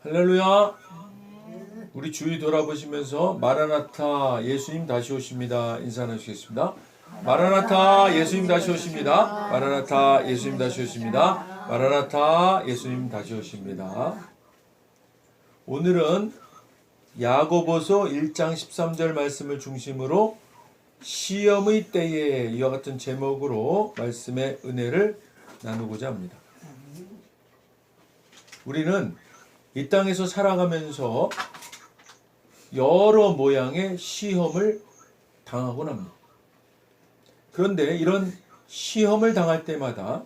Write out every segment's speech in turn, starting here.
할렐루야. 우리 주위 돌아보시면서 마라나타 예수님 다시 오십니다 인사 나누시겠습니다. 마라나타 예수님 다시 오십니다. 마라나타 예수님 다시 오십니다. 마라나타 예수님 다시 오십니다. 오늘은 야고보서 1장 13절 말씀을 중심으로 시험의 때에 이와 같은 제목으로 말씀의 은혜를 나누고자 합니다. 우리는 이 땅에서 살아가면서 여러 모양의 시험을 당하곤 합니다. 그런데 이런 시험을 당할 때마다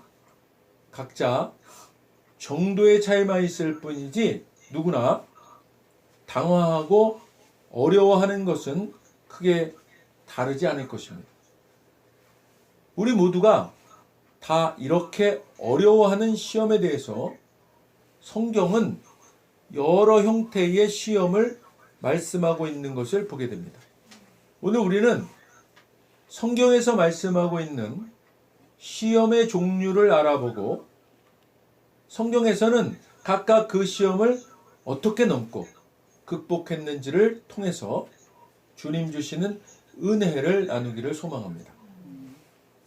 각자 정도의 차이만 있을 뿐이지 누구나 당황하고 어려워하는 것은 크게 다르지 않을 것입니다. 우리 모두가 다 이렇게 어려워하는 시험에 대해서 성경은 여러 형태의 시험을 말씀하고 있는 것을 보게 됩니다. 오늘 우리는 성경에서 말씀하고 있는 시험의 종류를 알아보고 성경에서는 각각 그 시험을 어떻게 넘고 극복했는지를 통해서 주님 주시는 은혜를 나누기를 소망합니다.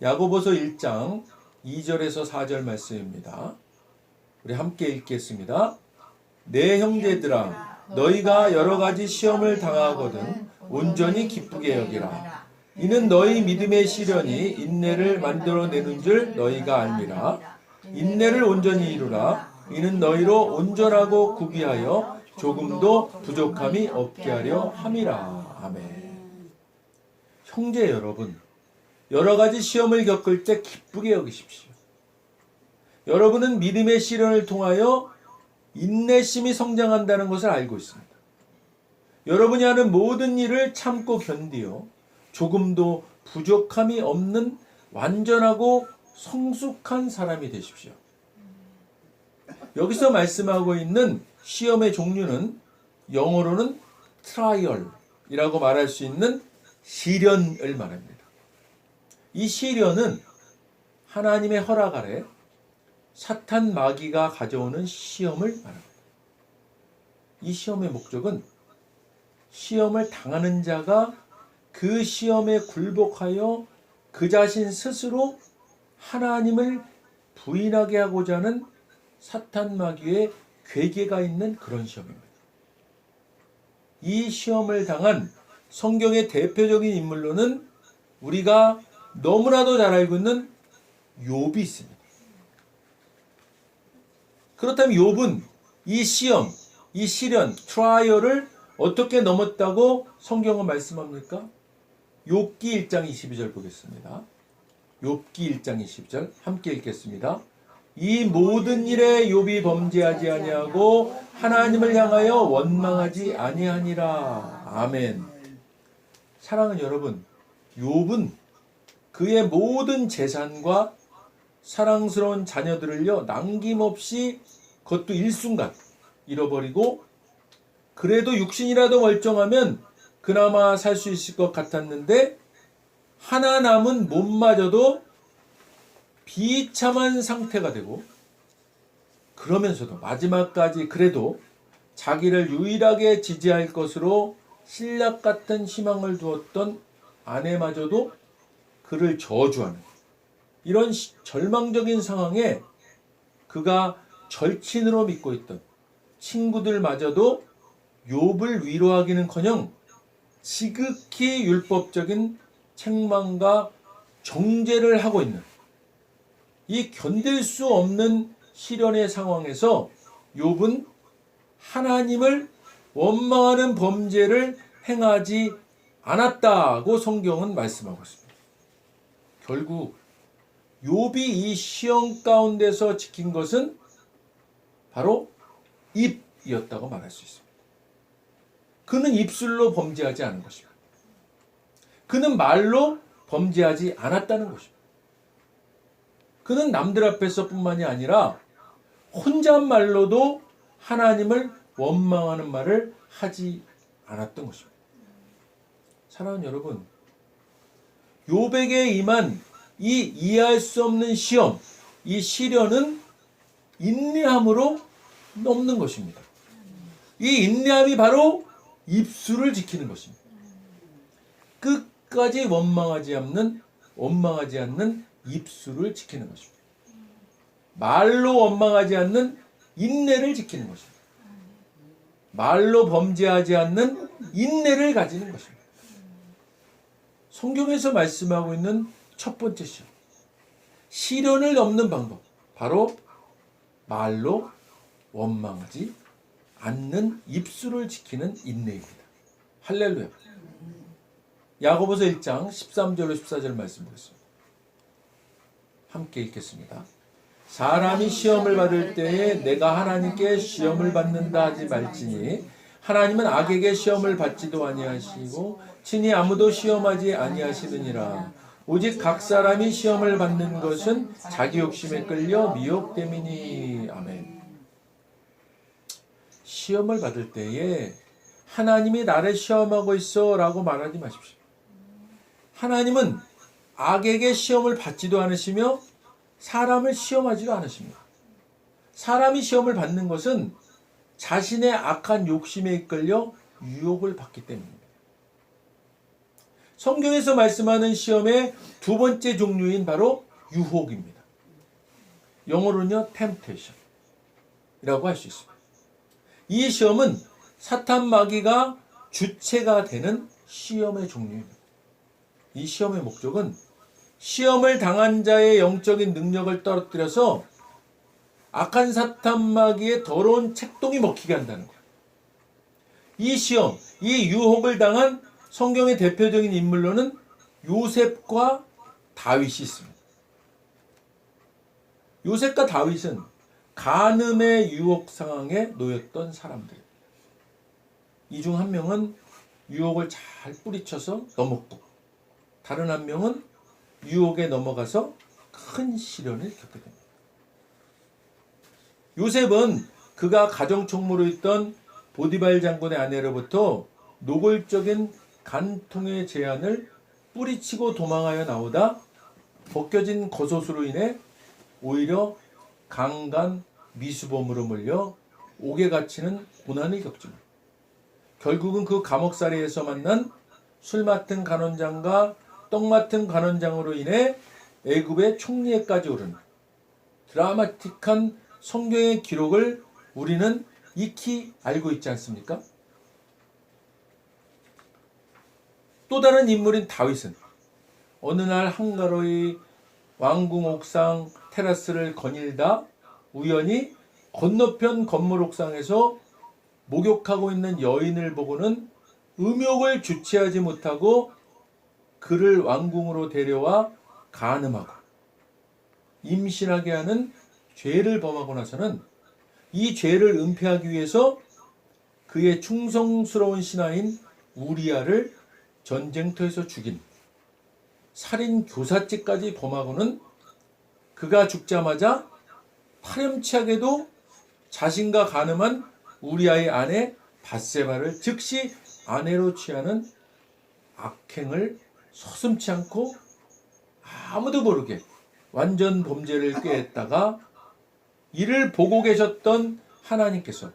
야고보서 1장 2절에서 4절 말씀입니다. 우리 함께 읽겠습니다. 내 형제들아 너희가 여러 가지 시험을 당하거든 온전히 기쁘게 여기라. 이는 너희 믿음의 시련이 인내를 만들어내는 줄 너희가 알미라. 인내를 온전히 이루라. 이는 너희로 온전하고 구비하여 조금도 부족함이 없게 하려 함이라. 아멘. 형제 여러분, 여러 가지 시험을 겪을 때 기쁘게 여기십시오. 여러분은 믿음의 시련을 통하여 인내심이 성장한다는 것을 알고 있습니다. 여러분이 하는 모든 일을 참고 견디어 조금도 부족함이 없는 완전하고 성숙한 사람이 되십시오. 여기서 말씀하고 있는 시험의 종류는 영어로는 트라이얼이라고 말할 수 있는 시련을 말합니다. 이 시련은 하나님의 허락 아래 사탄 마귀가 가져오는 시험을 말합니다. 이 시험의 목적은 시험을 당하는 자가 그 시험에 굴복하여 그 자신 스스로 하나님을 부인하게 하고자 하는 사탄 마귀의 괴계가 있는 그런 시험입니다. 이 시험을 당한 성경의 대표적인 인물로는 우리가 너무나도 잘 알고 있는 욥이 있습니다. 그렇다면 욥은 이 시험, 이 시련, 트라이얼을 어떻게 넘었다고 성경은 말씀합니까? 욥기 1장 22절 보겠습니다. 욥기 1장 22절 함께 읽겠습니다. 이 모든 일에 욥이 범죄하지 아니하고 하나님을 향하여 원망하지 아니하니라. 아멘. 사랑하는 여러분, 욥은 그의 모든 재산과 사랑스러운 자녀들을요 남김없이 그것도 일순간 잃어버리고 그래도 육신이라도 멀쩡하면 그나마 살 수 있을 것 같았는데 하나 남은 몸마저도 비참한 상태가 되고 그러면서도 마지막까지 그래도 자기를 유일하게 지지할 것으로 신락 같은 희망을 두었던 아내마저도 그를 저주하는 이런 절망적인 상황에 그가 절친으로 믿고 있던 친구들마저도 욥을 위로하기는커녕 지극히 율법적인 책망과 정죄를 하고 있는 이 견딜 수 없는 시련의 상황에서 욥은 하나님을 원망하는 범죄를 행하지 않았다고 성경은 말씀하고 있습니다. 결국 욥이 이 시험 가운데서 지킨 것은 바로 입이었다고 말할 수 있습니다. 그는 입술로 범죄하지 않은 것입니다. 그는 말로 범죄하지 않았다는 것입니다. 그는 남들 앞에서뿐만이 아니라 혼잣말로도 하나님을 원망하는 말을 하지 않았던 것입니다. 사랑하는 여러분, 욥에게 임한 이 이해할 수 없는 시험, 이 시련은 인내함으로 넘는 것입니다. 이 인내함이 바로 입술을 지키는 것입니다. 끝까지 원망하지 않는 입술을 지키는 것입니다. 말로 원망하지 않는 인내를 지키는 것입니다. 말로 범죄하지 않는 인내를 가지는 것입니다. 성경에서 말씀하고 있는 첫 번째 시험, 시련을 넘는 방법, 바로 말로 원망하지 않는 입술을 지키는 인내입니다. 할렐루야. 야고보서 1장 13절로 14절 말씀 보겠습니다. 함께 읽겠습니다. 사람이 시험을 받을 때에 내가 하나님께 시험을 받는다 하지 말지니 하나님은 악에게 시험을 받지도 아니하시고 친히 아무도 시험하지 아니하시느니라. 오직 각 사람이 시험을 받는 것은 자기 욕심에 끌려 미혹됨이니. 아멘. 시험을 받을 때에 하나님이 나를 시험하고 있어 라고 말하지 마십시오. 하나님은 악에게 시험을 받지도 않으시며 사람을 시험하지도 않으십니다. 사람이 시험을 받는 것은 자신의 악한 욕심에 이끌려 유혹을 받기 때문입니다. 성경에서 말씀하는 시험의 두 번째 종류인 바로 유혹입니다. 영어로는요, temptation이라고 할 수 있습니다. 이 시험은 사탄 마귀가 주체가 되는 시험의 종류입니다. 이 시험의 목적은 시험을 당한 자의 영적인 능력을 떨어뜨려서 악한 사탄 마귀의 더러운 책동이 먹히게 한다는 거예요. 이 시험, 이 유혹을 당한 성경의 대표적인 인물로는 요셉과 다윗이 있습니다. 요셉과 다윗은 간음의 유혹 상황에 놓였던 사람들입니다. 이 중 한 명은 유혹을 잘 뿌리쳐서 넘었고, 다른 한 명은 유혹에 넘어가서 큰 시련을 겪게 됩니다. 요셉은 그가 가정총무로 있던 보디발 장군의 아내로부터 노골적인 간통의 제안을 뿌리치고 도망하여 나오다 벗겨진 겉옷으로 인해 오히려 강간 미수범으로 몰려 옥에 갇히는 고난을 겪습니다. 결국은 그 감옥살이에서 만난 술 맡은 간원장과 떡 맡은 간원장으로 인해 애굽의 총리에까지 오른 드라마틱한 성경의 기록을 우리는 익히 알고 있지 않습니까? 또 다른 인물인 다윗은 어느 날 한가로이 왕궁 옥상 테라스를 거닐다 우연히 건너편 건물 옥상에서 목욕하고 있는 여인을 보고는 음욕을 주체하지 못하고 그를 왕궁으로 데려와 간음하고 임신하게 하는 죄를 범하고 나서는 이 죄를 은폐하기 위해서 그의 충성스러운 신하인 우리아를 전쟁터에서 죽인 살인 교사죄까지 범하고는 그가 죽자마자 파렴치하게도 자신과 간음한 우리아의 아내 밧세바를 즉시 아내로 취하는 악행을 서슴지 않고 아무도 모르게 완전 범죄를 꾀했다가 이를 보고 계셨던 하나님께서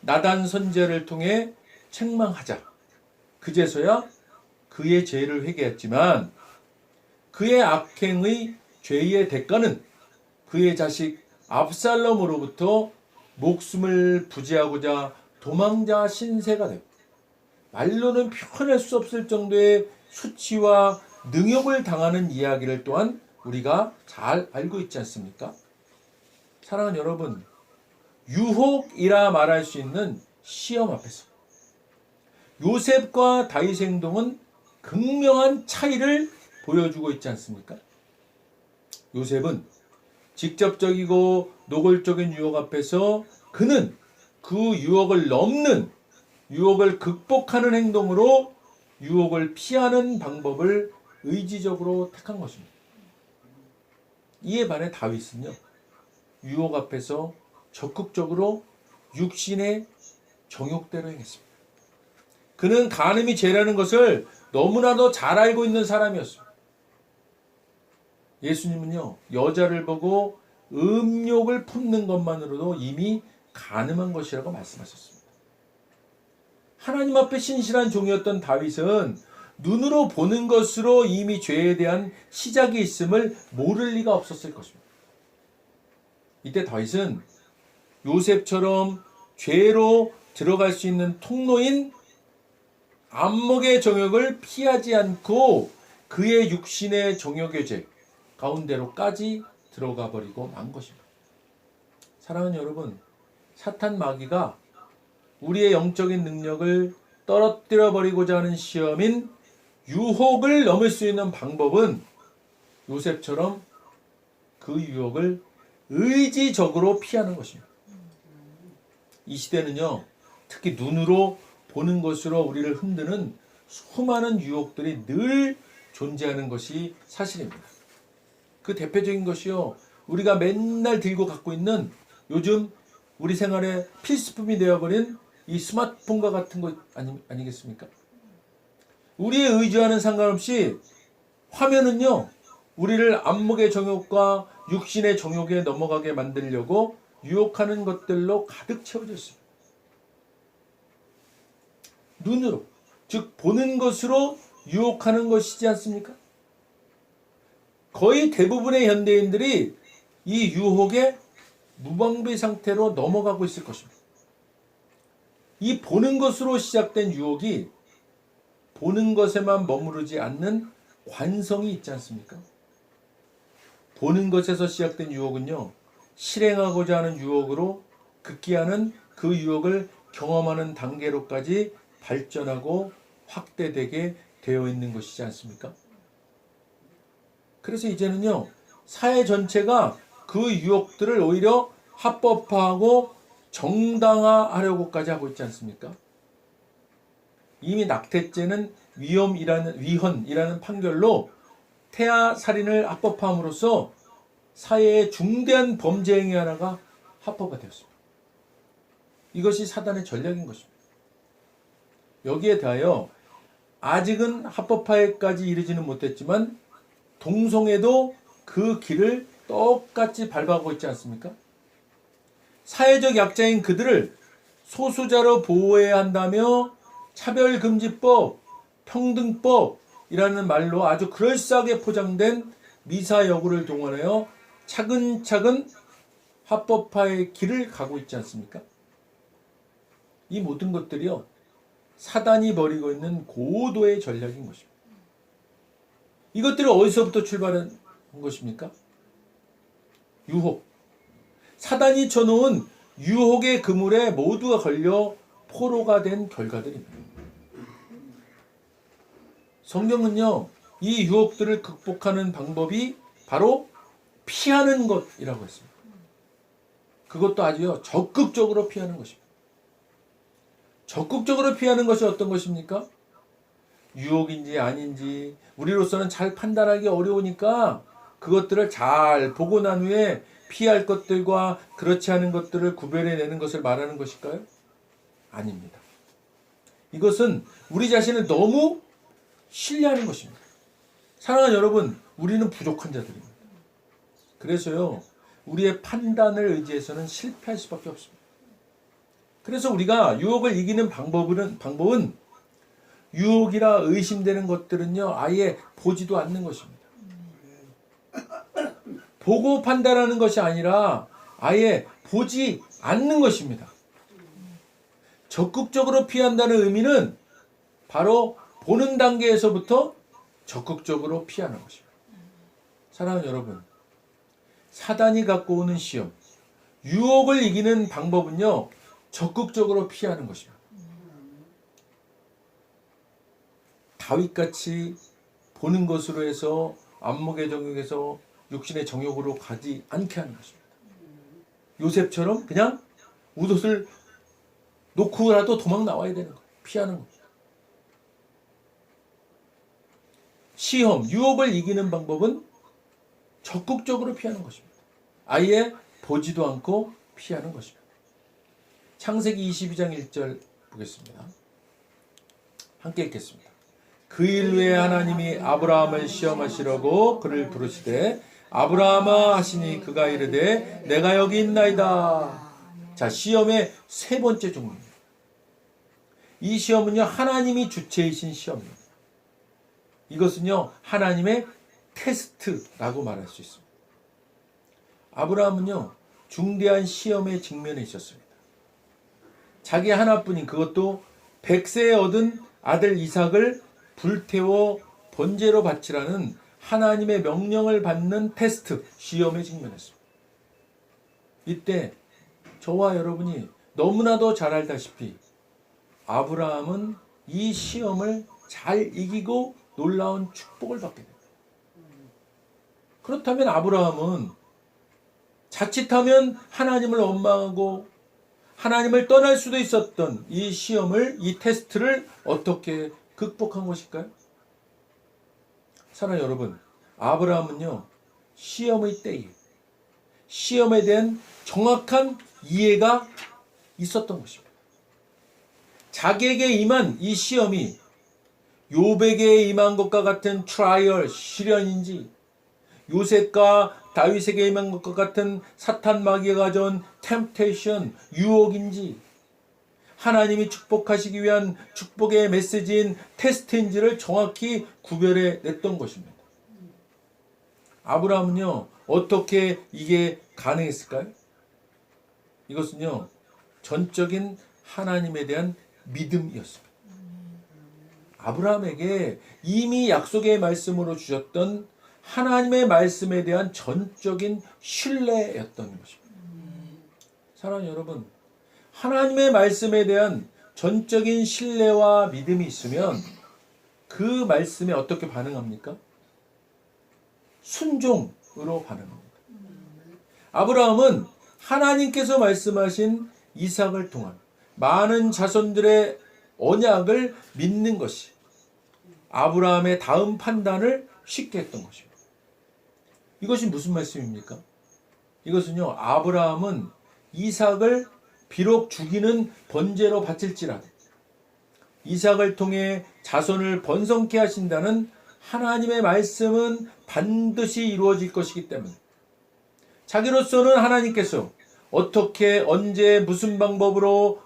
나단 선지자를 통해 책망하자 그제서야 그의 죄를 회개했지만 그의 악행의 죄의 대가는 그의 자식 압살롬으로부터 목숨을 부지하고자 도망자 신세가 되고 말로는 표현할 수 없을 정도의 수치와 능욕을 당하는 이야기를 또한 우리가 잘 알고 있지 않습니까? 사랑하는 여러분, 유혹이라 말할 수 있는 시험 앞에서 요셉과 다윗의 행동은 극명한 차이를 보여주고 있지 않습니까? 요셉은 직접적이고 노골적인 유혹 앞에서 그는 그 유혹을 넘는, 유혹을 극복하는 행동으로 유혹을 피하는 방법을 의지적으로 택한 것입니다. 이에 반해 다윗은요, 유혹 앞에서 적극적으로 육신의 정욕대로 행했습니다. 그는 간음이 죄라는 것을 너무나도 잘 알고 있는 사람이었습니다. 예수님은요, 여자를 보고 음욕을 품는 것만으로도 이미 간음한 것이라고 말씀하셨습니다. 하나님 앞에 신실한 종이었던 다윗은 눈으로 보는 것으로 이미 죄에 대한 시작이 있음을 모를 리가 없었을 것입니다. 이때 다윗은 요셉처럼 죄로 들어갈 수 있는 통로인 안목의 정욕을 피하지 않고 그의 육신의 정욕의 죄 가운데로까지 들어가 버리고 만 것입니다. 사랑하는 여러분, 사탄 마귀가 우리의 영적인 능력을 떨어뜨려 버리고자 하는 시험인 유혹을 넘을 수 있는 방법은 요셉처럼 그 유혹을 의지적으로 피하는 것입니다. 이 시대는요, 특히 눈으로 보는 것으로 우리를 흔드는 수많은 유혹들이 늘 존재하는 것이 사실입니다. 그 대표적인 것이요, 우리가 맨날 들고 갖고 있는 요즘 우리 생활의 필수품이 되어버린 이 스마트폰과 같은 것 아니겠습니까? 우리의 의지와는 상관없이 화면은요, 우리를 안목의 정욕과 육신의 정욕에 넘어가게 만들려고 유혹하는 것들로 가득 채워져 있습니다. 눈으로, 즉 보는 것으로 유혹하는 것이지 않습니까? 거의 대부분의 현대인들이 이 유혹에 무방비 상태로 넘어가고 있을 것입니다. 이 보는 것으로 시작된 유혹이 보는 것에만 머무르지 않는 관성이 있지 않습니까? 보는 것에서 시작된 유혹은요, 실행하고자 하는 유혹으로 극기하는 그 유혹을 경험하는 단계로까지 발전하고 확대되게 되어 있는 것이지 않습니까? 그래서 이제는요, 사회 전체가 그 유혹들을 오히려 합법화하고 정당화하려고까지 하고 있지 않습니까? 이미 낙태죄는 위헌이라는 판결로 태아 살인을 합법화함으로써 사회의 중대한 범죄 행위 하나가 합법화되었습니다. 이것이 사단의 전략인 것입니다. 여기에 대하여 아직은 합법화에까지 이르지는 못했지만 동성애도 그 길을 똑같이 밟아가고 있지 않습니까? 사회적 약자인 그들을 소수자로 보호해야 한다며 차별금지법, 평등법이라는 말로 아주 그럴싸하게 포장된 미사여구를 동원하여 차근차근 합법화의 길을 가고 있지 않습니까? 이 모든 것들이요, 사단이 벌이고 있는 고도의 전략인 것입니다. 이것들이 어디서부터 출발한 것입니까? 유혹. 사단이 쳐놓은 유혹의 그물에 모두가 걸려 포로가 된 결과들입니다. 성경은요, 이 유혹들을 극복하는 방법이 바로 피하는 것이라고 했습니다. 그것도 아주요, 적극적으로 피하는 것입니다. 적극적으로 피하는 것이 어떤 것입니까? 유혹인지 아닌지 우리로서는 잘 판단하기 어려우니까 그것들을 잘 보고 난 후에 피할 것들과 그렇지 않은 것들을 구별해내는 것을 말하는 것일까요? 아닙니다. 이것은 우리 자신을 너무 신뢰하는 것입니다. 사랑하는 여러분, 우리는 부족한 자들입니다. 그래서요, 우리의 판단을 의지해서는 실패할 수밖에 없습니다. 그래서 우리가 유혹을 이기는 방법은 유혹이라 의심되는 것들은요, 아예 보지도 않는 것입니다. 보고 판단하는 것이 아니라 아예 보지 않는 것입니다. 적극적으로 피한다는 의미는 바로 보는 단계에서부터 적극적으로 피하는 것입니다. 사랑하는 여러분, 사단이 갖고 오는 시험, 유혹을 이기는 방법은요, 적극적으로 피하는 것입니다. 다윗같이 보는 것으로 해서 안목의 정욕에서 육신의 정욕으로 가지 않게 하는 것입니다. 요셉처럼 그냥 웃옷을 놓고라도 도망 나와야 되는 거예요. 피하는 겁니다. 시험, 유혹을 이기는 방법은 적극적으로 피하는 것입니다. 아예 보지도 않고 피하는 것입니다. 창세기 22장 1절 보겠습니다. 함께 읽겠습니다. 그 일 후에 하나님이 아브라함을 시험하시려고 그를 부르시되 아브라함아 하시니 그가 이르되 내가 여기 있나이다. 자, 시험의 세 번째 종류입니다. 이 시험은요, 하나님이 주체이신 시험입니다. 이것은요, 하나님의 테스트라고 말할 수 있습니다. 아브라함은요, 중대한 시험에 직면해 있었습니다. 자기 하나뿐인, 그것도 100세에 얻은 아들 이삭을 불태워 번제로 바치라는 하나님의 명령을 받는 테스트, 시험에 직면했습니다. 이때 저와 여러분이 너무나도 잘 알다시피 아브라함은 이 시험을 잘 이기고 놀라운 축복을 받게 됩니다. 그렇다면 아브라함은 자칫하면 하나님을 원망하고 하나님을 떠날 수도 있었던 이 시험을, 이 테스트를 어떻게 극복한 것일까요? 사랑하는 여러분, 아브라함은요, 시험의 때에 시험에 대한 정확한 이해가 있었던 것입니다. 자기에게 임한 이 시험이 욥에게 임한 것과 같은 트라이얼, 시련인지, 요셉과 다윗에게 임한 것과 같은 사탄 마귀가 가져온 템테이션, 유혹인지, 하나님이 축복하시기 위한 축복의 메시지인 테스트인지를 정확히 구별해 냈던 것입니다. 아브라함은요, 어떻게 이게 가능했을까요? 이것은요, 전적인 하나님에 대한 믿음이었습니다. 아브라함에게 이미 약속의 말씀으로 주셨던 하나님의 말씀에 대한 전적인 신뢰였던 것입니다. 사랑하는 여러분, 하나님의 말씀에 대한 전적인 신뢰와 믿음이 있으면 그 말씀에 어떻게 반응합니까? 순종으로 반응합니다. 아브라함은 하나님께서 말씀하신 이삭을 통한 많은 자손들의 언약을 믿는 것이 아브라함의 다음 판단을 쉽게 했던 것입니다. 이것이 무슨 말씀입니까? 이것은요, 아브라함은 이삭을 비록 죽이는 번제로 바칠지라도 이삭을 통해 자손을 번성케 하신다는 하나님의 말씀은 반드시 이루어질 것이기 때문에 자기로서는 하나님께서 어떻게, 언제, 무슨 방법으로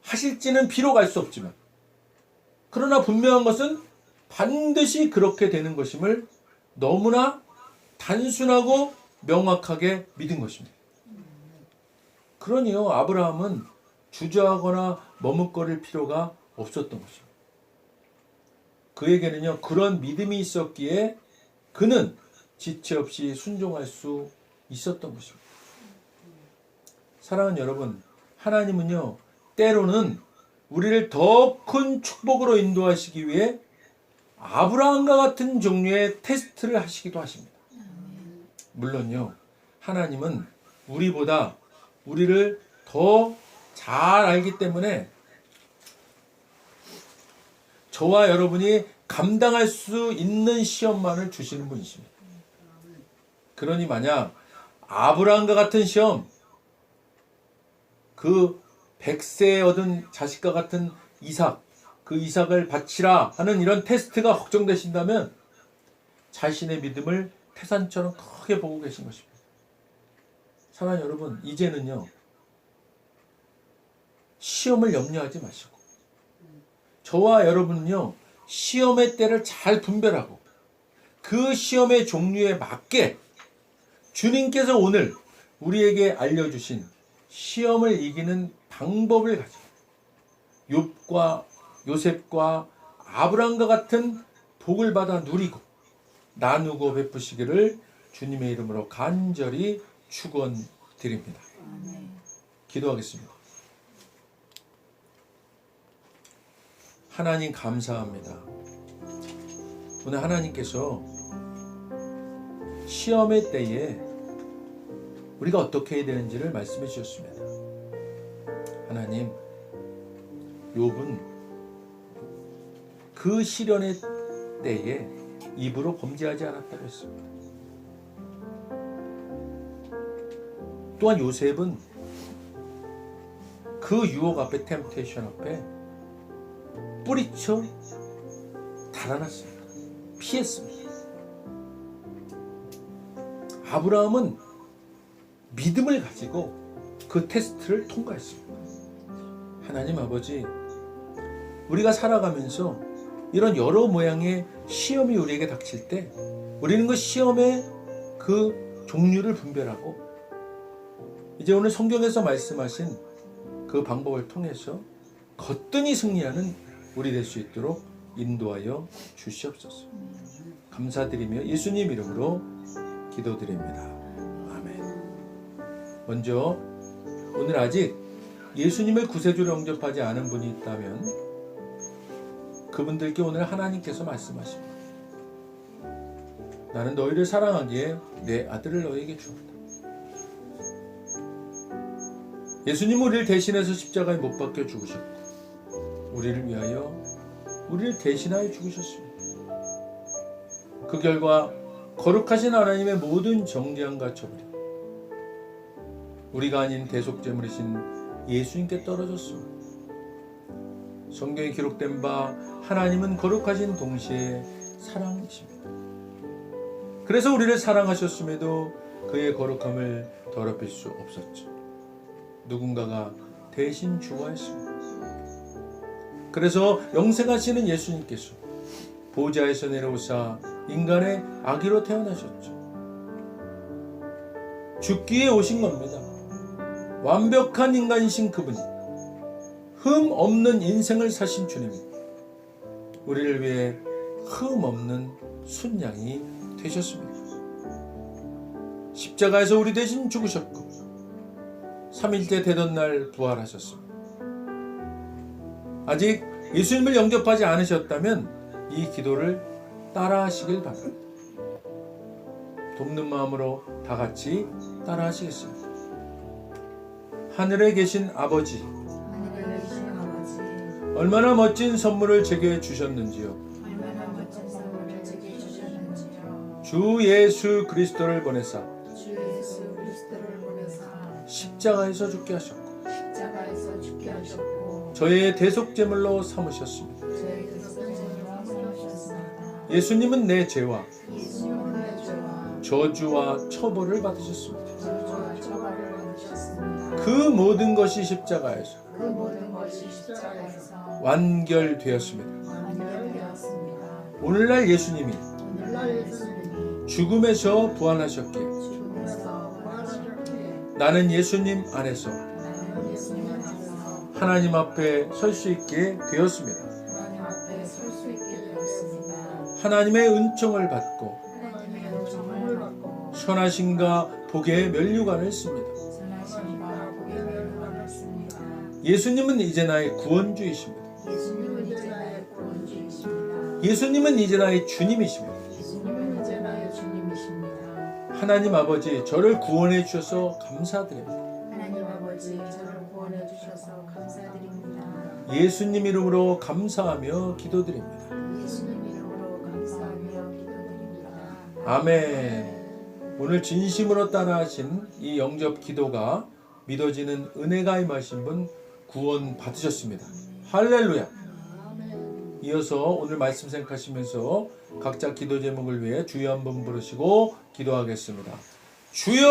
하실지는 비록 알 수 없지만 그러나 분명한 것은 반드시 그렇게 되는 것임을 너무나 단순하고 명확하게 믿은 것입니다. 그러니요, 아브라함은 주저하거나 머뭇거릴 필요가 없었던 것입니다. 그에게는요, 그런 믿음이 있었기에 그는 지체 없이 순종할 수 있었던 것입니다. 사랑하는 여러분, 하나님은요, 때로는 우리를 더 큰 축복으로 인도하시기 위해 아브라함과 같은 종류의 테스트를 하시기도 하십니다. 물론요, 하나님은 우리보다 우리를 더 잘 알기 때문에 저와 여러분이 감당할 수 있는 시험만을 주시는 분이십니다. 그러니 만약 아브라함과 같은 시험, 그 100세에 얻은 자식과 같은 이삭, 그 이삭을 바치라 하는 이런 테스트가 걱정되신다면 자신의 믿음을 태산처럼 크게 보고 계신 것입니다. 사랑하는 여러분, 이제는요, 시험을 염려하지 마시고 저와 여러분은요, 시험의 때를 잘 분별하고 그 시험의 종류에 맞게 주님께서 오늘 우리에게 알려주신 시험을 이기는 방법을 가지고 욥과 요셉과 아브라함과 같은 복을 받아 누리고 나누고 베푸시기를 주님의 이름으로 간절히 축원드립니다. 기도하겠습니다. 하나님 감사합니다. 오늘 하나님께서 시험의 때에 우리가 어떻게 해야 되는지를 말씀해 주셨습니다. 하나님, 욥은 그 시련의 때에 입으로 범죄하지 않았다고 했습니다. 또한 요셉은 그 유혹 앞에, 템테이션 앞에 뿌리쳐 달아났습니다. 피했습니다. 아브라함은 믿음을 가지고 그 테스트를 통과했습니다. 하나님 아버지, 우리가 살아가면서 이런 여러 모양의 시험이 우리에게 닥칠 때 우리는 그 시험의 그 종류를 분별하고 이제 오늘 성경에서 말씀하신 그 방법을 통해서 거뜬히 승리하는 우리 될 수 있도록 인도하여 주시옵소서. 감사드리며 예수님 이름으로 기도드립니다. 아멘. 먼저 오늘 아직 예수님을 구세주로 영접하지 않은 분이 있다면 그분들께 오늘 하나님께서 말씀하십니다. 나는 너희를 사랑하기에 내 아들을 너희에게 주었다. 예수님은 우리를 대신해서 십자가에 못 박혀 죽으셨고 우리를 위하여 우리를 대신하여 죽으셨습니다. 그 결과 거룩하신 하나님의 모든 정죄함과 처벌이 우리가 아닌 대속제물이신 예수님께 떨어졌습니다. 성경에 기록된 바 하나님은 거룩하신 동시에 사랑이십니다. 그래서 우리를 사랑하셨음에도 그의 거룩함을 더럽힐 수 없었죠. 누군가가 대신 죽어야했습니다. 그래서 영생하시는 예수님께서 보좌에서 내려오사 인간의 아기로 태어나셨죠. 죽기에 오신 겁니다. 완벽한 인간이신 그분이 흠 없는 인생을 사신 주님이 우리를 위해 흠 없는 순양이 되셨습니다. 십자가에서 우리 대신 죽으셨고 3일째 되던 날 부활하셨습니다. 아직 예수님을 영접하지 않으셨다면 이 기도를 따라하시길 바랍니다. 돕는 마음으로 다 같이 따라하시겠습니다. 하늘에 계신 아버지, 얼마나 멋진 선물을 제게 주셨는지요. 주 예수 그리스도를 보내사 십자가에서 죽게 하셨고 저의 대속제물로 삼으셨습니다. 예수님은 내 죄와 저주와 처벌을 받으셨습니다. 그 모든 것이 십자가에서 완결되었습니다. 오늘날 예수님이 죽음에서 부활하셨기에 나는 예수님 안에서 하나님 앞에 설 수 있게 되었습니다. 하나님의 은총을 받고 선하심과 복의 면류관을 씁니다. 예수님은 이제 나의 구원주이십니다. 예수님은 이제 나의 주님이십니다. 하나님 아버지, 저를 구원해 주셔서 감사드립니다. 예수님 이름으로 감사하며 기도드립니다. 아멘. 오늘 진심으로 따라하신 이 영접 기도가 믿어지는 은혜가 임하신 분 구원 받으셨습니다. 할렐루야. 이어서 오늘 말씀 생각하시면서 각자 기도 제목을 위해 주여 한번 부르시고 기도하겠습니다. 주여!